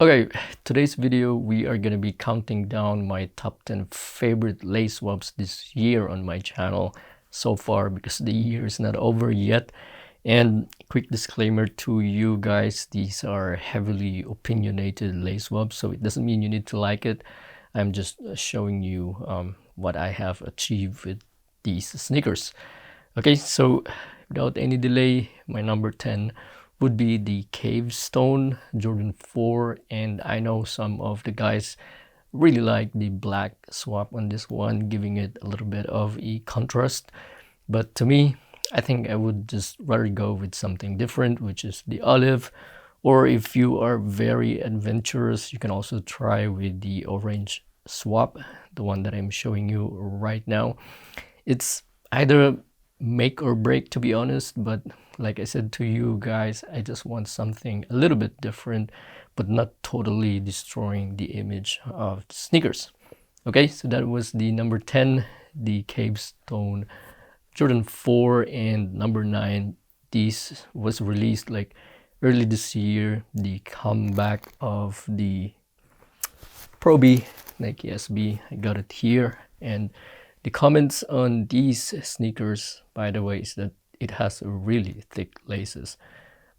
Okay, today's video we are gonna be counting down my top 10 favorite lace swaps this year on my channel so far, because the year is not over yet. And quick disclaimer to you guys, these are heavily opinionated lace swaps, so it doesn't mean you need to like it. I'm just showing you what I have achieved with these sneakers. Okay, so without any delay, my number 10 would be the Cave Stone Jordan 4, and I know some of the guys really like the black swap on this one, giving it a little bit of a contrast. But to me, I think I would just rather go with something different, which is the olive. Or if you are very adventurous, you can also try with the orange swap, the one that I'm showing you right now. It's either make or break, to be honest, but like I said to you guys, I just want something a little bit different, but not totally destroying the image of the sneakers. Okay, so that was the number 10, the Cave Stone Jordan 4, and number 9, this was released like early this year, the comeback of the Pro B Nike SB. I got it here, and the comments on these sneakers, by the way, is that it has really thick laces,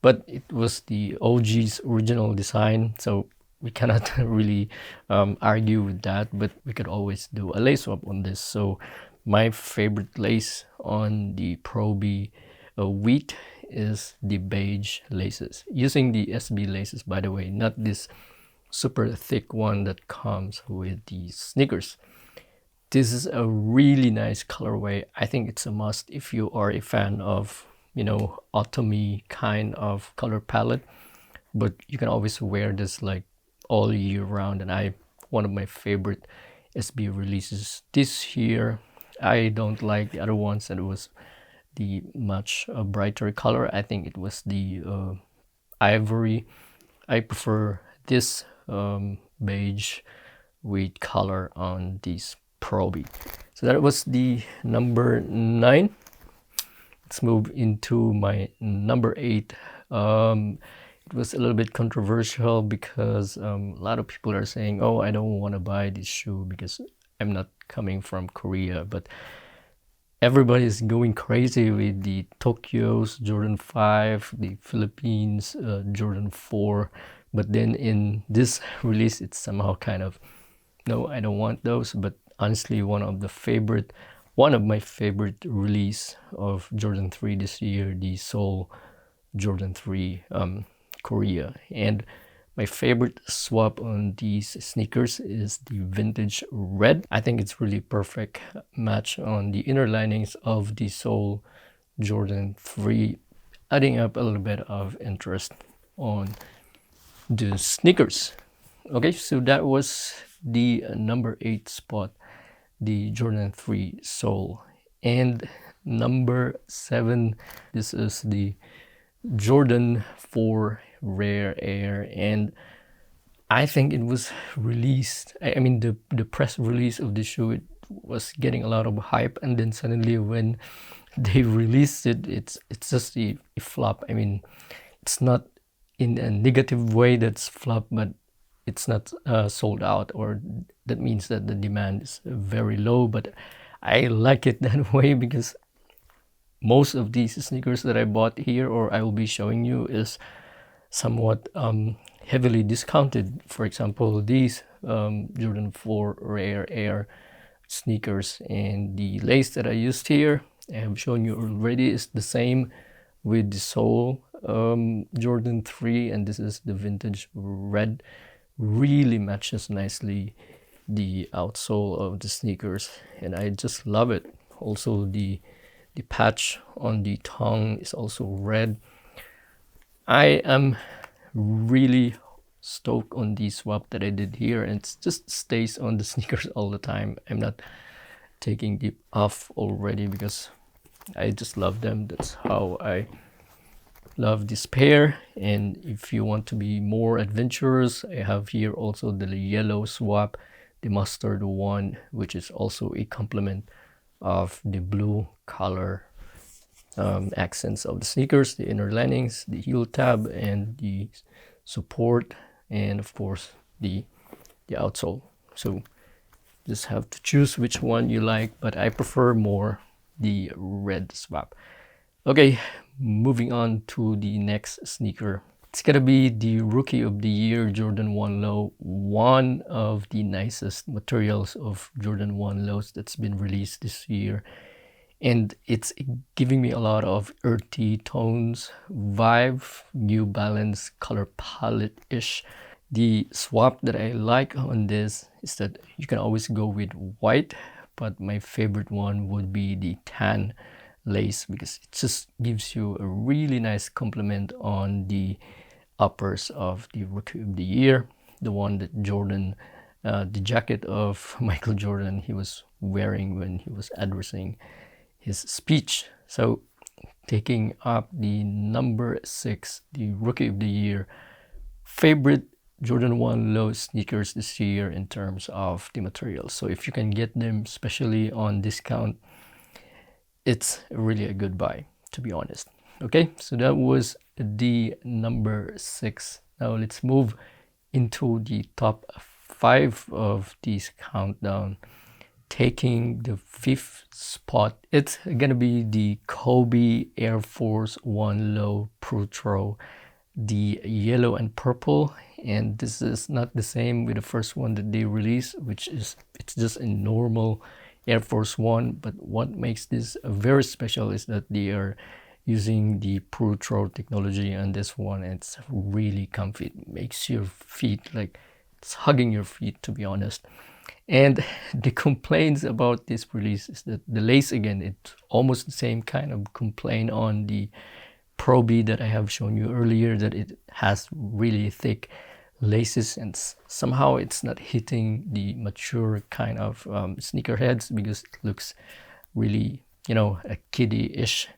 but it was the OG's original design, so we cannot really argue with that, but we could always do a lace swap on this. So my favorite lace on the Pro B wheat is the beige laces, using the SB laces, by the way, not this super thick one that comes with these sneakers. This is a really nice colorway. I think it's a must if you are a fan of, autumny kind of color palette. But you can always wear this like all year round. And one of my favorite SB releases this year. I don't like the other ones, and it was the much brighter color. I think it was the ivory. I prefer this beige with color on these Pro B. So that was the number 9. Let's move into my number 8. It was a little bit controversial because a lot of people are saying, oh, I don't want to buy this shoe because I'm not coming from Korea. But everybody's going crazy with the Tokyo's Jordan 5, the Philippines Jordan 4. But then in this release, it's somehow kind of, no, I don't want those. But honestly, one of my favorite release of Jordan 3 this year, the Seoul Jordan 3 Korea. And my favorite swap on these sneakers is the vintage red. I think it's really perfect match on the inner linings of the Seoul Jordan 3, adding up a little bit of interest on the sneakers. Okay, so that was the number 8 spot, the Jordan 3 Seoul. And number 7, this is the Jordan 4 Rare Air. And I think it was released, I mean the press release of the shoe, it was getting a lot of hype, and then suddenly when they released it, it's just a flop. I mean, it's not in a negative way that's flop, but it's not sold out, or that means that the demand is very low. But I like it that way, because most of these sneakers that I bought here, or I will be showing you, is somewhat heavily discounted. For example, these Jordan 4 Rare Air sneakers, and the lace that I used here, I have shown you already, is the same with the Seoul Jordan 3, and this is the vintage red. Really matches nicely the outsole of the sneakers, and I just love it. Also, the patch on the tongue is also red. I am really stoked on the swap that I did here, and it just stays on the sneakers all the time. I'm not taking it off already because I just love them. That's how I love this pair. And if you want to be more adventurous, I have here also the yellow swap, the mustard one, which is also a complement of the blue color accents of the sneakers, the inner linings, the heel tab, and the support. and of course the outsole. So just have to choose which one you like, but I prefer more the red swap. Okay, moving on to the next sneaker. It's gonna be the Rookie of the Year Jordan 1 Low, one of the nicest materials of Jordan 1 Lows that's been released this year. And it's giving me a lot of earthy tones, vibe, New Balance color palette-ish. The swap that I like on this is that you can always go with white, but my favorite one would be the tan lace because it just gives you a really nice complement on the uppers of the Rookie of the Year, the one that Jordan, the jacket of Michael Jordan he was wearing when he was addressing his speech. So taking up the number 6, the Rookie of the Year, favorite Jordan 1 Low sneakers this year in terms of the materials. So if you can get them, especially on discount, it's really a good buy, to be honest. Okay, so that was the number 6. Now let's move into the top 5 of this countdown. Taking the 5th spot, it's gonna be the Kobe Air Force 1 Low Pro, the yellow and purple. And this is not the same with the first one that they released, which is, it's just a normal Air Force One. But what makes this very special is that they are using the Pro technology on this one, and it's really comfy. It makes your feet like it's hugging your feet, to be honest. And the complaints about this release is that the lace, again, it's almost the same kind of complaint on the Pro B that I have shown you earlier, that it has really thick laces and somehow it's not hitting the mature kind of sneakerheads because it looks really, you know, a kiddie-ish.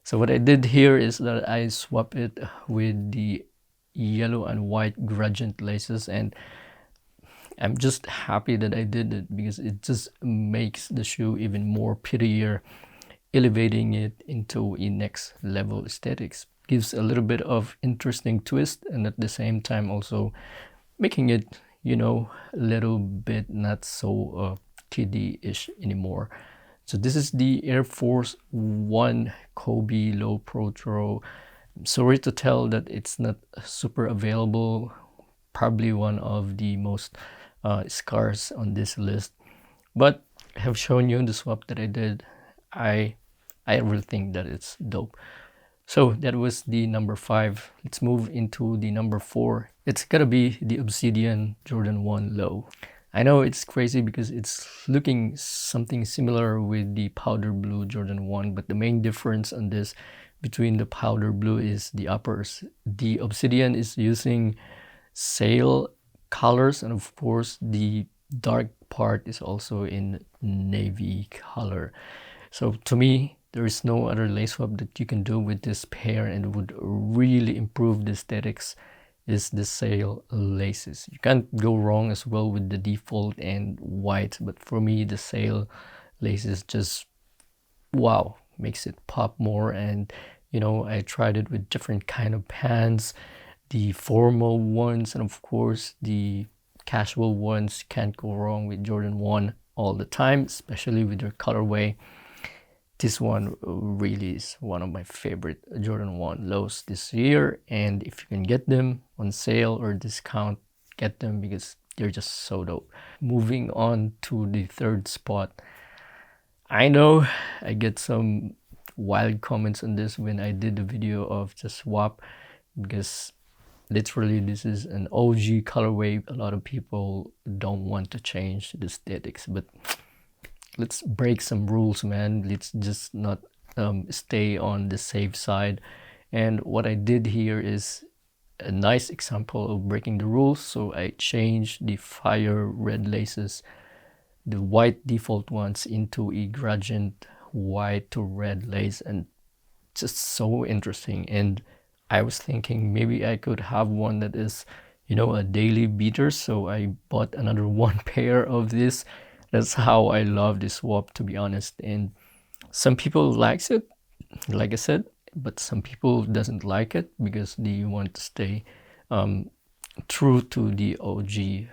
So what I did here is that I swap it with the yellow and white gradient laces, and I'm just happy that I did it because it just makes the shoe even more prettier, elevating it into a next level aesthetics. Gives a little bit of interesting twist, and at the same time also making it, you know, a little bit not so kiddie-ish anymore. So this is the Air Force One Kobe Low Pro. Sorry to tell that it's not super available, probably one of the most scarce on this list, but I have shown you the swap that I did. I really think that it's dope. So that was the number 5. Let's move into the number 4. It's gotta be the Obsidian Jordan 1 Low. I know it's crazy because it's looking something similar with the powder blue Jordan 1, but the main difference on this between the powder blue is the uppers. The Obsidian is using sail colors, and of course the dark part is also in navy color. So to me, there is no other lace swap that you can do with this pair and would really improve the aesthetics is the sail laces. You can't go wrong as well with the default and white, but for me the sail laces just, wow, makes it pop more. And you know, I tried it with different kind of pants, the formal ones, and of course the casual ones. Can't go wrong with Jordan 1 all the time, especially with their colorway. This one really is one of my favorite Jordan 1 lows this year, and if you can get them on sale or discount, get them because they're just so dope. Moving on to the 3rd spot. I know I get some wild comments on this when I did the video of the swap, because literally this is an OG colorway. A lot of people don't want to change the aesthetics, but let's break some rules, man. Let's just not stay on the safe side. And what I did here is a nice example of breaking the rules. So I changed the fire red laces, the white default ones, into a gradient white to red lace, and just so interesting. And I was thinking maybe I could have one that is, you know, a daily beater, so I bought another one pair of this. That's how I love this swap, to be honest. And some people likes it, like I said, but some people doesn't like it because they want to stay true to the OG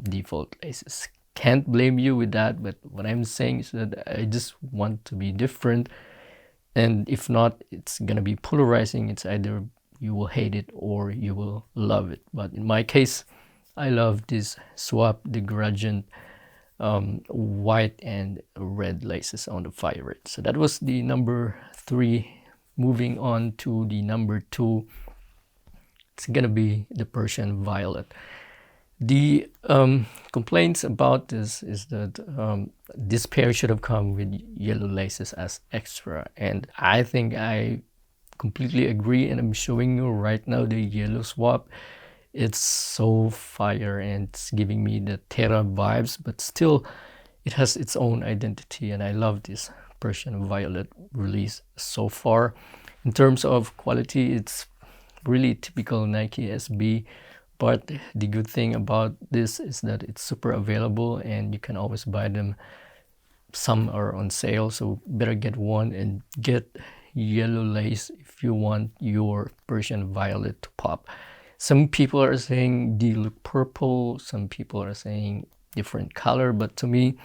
default laces. Can't blame you with that, but what I'm saying is that I just want to be different, and if not, it's gonna be polarizing. It's either you will hate it or you will love it. But in my case, I love this swap, the gradient white and red laces on the fire red. So that was the number 3. Moving on to the number 2, it's gonna be the Persian violet. The complaints about this is that this pair should have come with yellow laces as extra, and I think I completely agree, and I'm showing you right now the yellow swap. It's so fire and it's giving me the Terra vibes, but still it has its own identity, and I love this Persian violet release so far. In terms of quality, it's really typical Nike SB, but the good thing about this is that it's super available and you can always buy them. Some are on sale, so better get one and get yellow lace if you want your Persian violet to pop. Some people are saying they look purple, some people are saying different color, but to me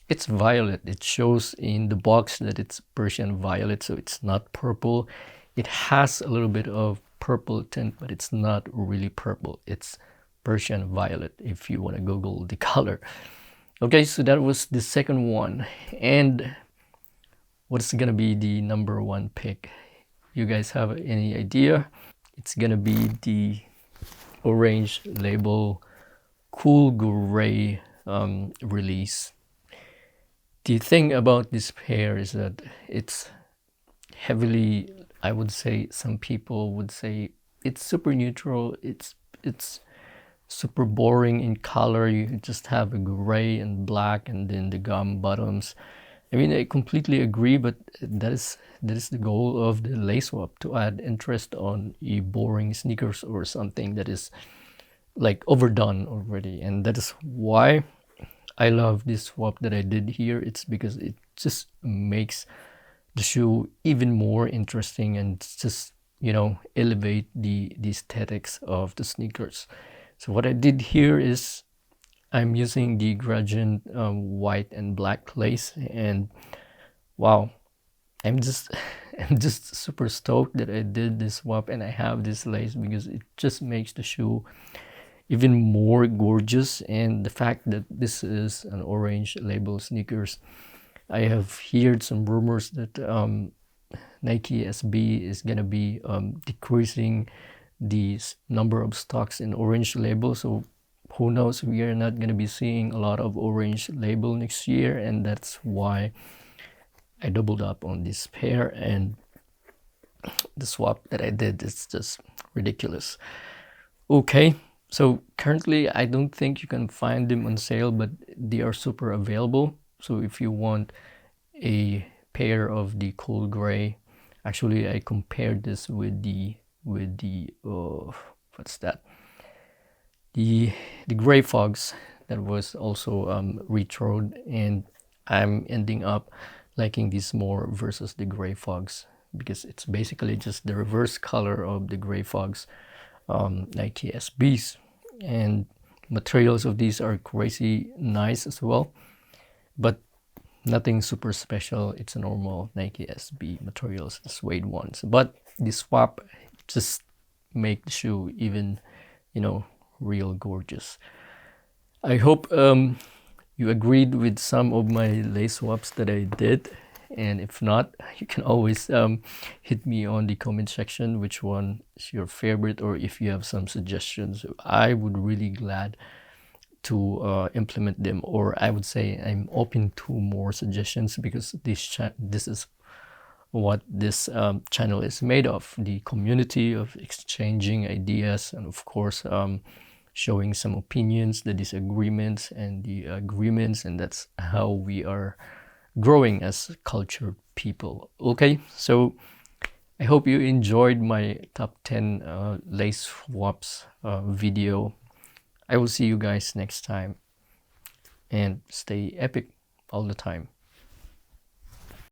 it's violet. It shows in the box that it's Persian violet, so it's not purple. It has a little bit of purple tint, but it's not really purple. It's Persian violet if you want to Google the color. Okay, so that was the second one. And what's gonna be the number 1 pick? You guys have any idea? It's gonna be the orange label cool gray release. The thing about this pair is that it's heavily, I would say, some people would say it's super neutral. It's super boring in color. You just have a gray and black and then the gum bottoms. I mean, I completely agree, but that is the goal of the lace swap, to add interest on a boring sneakers or something that is like overdone already. And that is why I love this swap that I did here. It's because it just makes the shoe even more interesting and just, you know, elevate the aesthetics of the sneakers. So what I did here is I'm using the gradient white and black lace, and wow, I'm just I'm just super stoked that I did this swap and I have this lace, because it just makes the shoe even more gorgeous. And the fact that this is an orange label sneakers, I have heard some rumors that Nike SB is gonna be decreasing the number of stocks in orange label. So who knows, we are not going to be seeing a lot of orange label next year, and that's why I doubled up on this pair. And the swap that I did is just ridiculous. Okay, so currently I don't think you can find them on sale, but they are super available. So if you want a pair of the cool gray, actually I compared this with the what's that, the gray fogs that was also retroed, and I'm ending up liking this more versus the gray fogs, because it's basically just the reverse color of the gray fogs Nike SBs. And materials of these are crazy nice as well, but nothing super special. It's a normal Nike SB materials, the suede ones, but the swap just make the shoe even, you know, real gorgeous. I hope you agreed with some of my lace swaps that I did, and if not, you can always hit me on the comment section which one is your favorite, or if you have some suggestions. I would really glad to implement them, or I would say I'm open to more suggestions, because this is what this channel is made of, the community of exchanging ideas, and of course showing some opinions, the disagreements and the agreements, and that's how we are growing as cultured people. Okay, so I hope you enjoyed my top 10 lace swaps video. I will see you guys next time, and stay epic all the time.